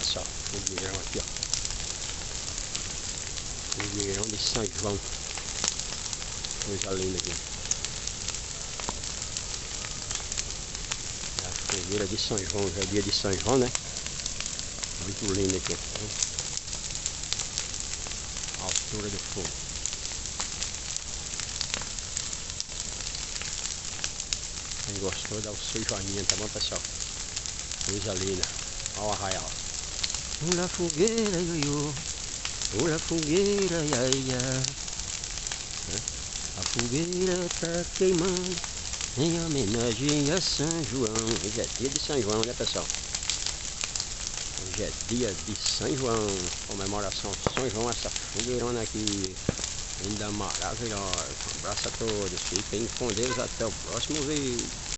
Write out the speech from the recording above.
pessoal? Fogueirão aqui, ó. Fogueirão de São João. Coisa linda aqui. A fogueira de São João, já é dia de São João, né? Muito lindo aqui. A altura do fogo. Quem gostou, dá o seu joinha, tá bom, pessoal? Coisa linda. Olha o arraial. Ollha fogueira, ioiô. Ollha fogueira, iaia. A fogueira tá queimando em homenagem a São João. Hoje é dia de São João, né, pessoal? Hoje é dia de São João. Comemoração São João, essa fogueirona aqui. Linda, maravilhosa. Um abraço a todos. Fiquem com Deus. Até o próximo vídeo.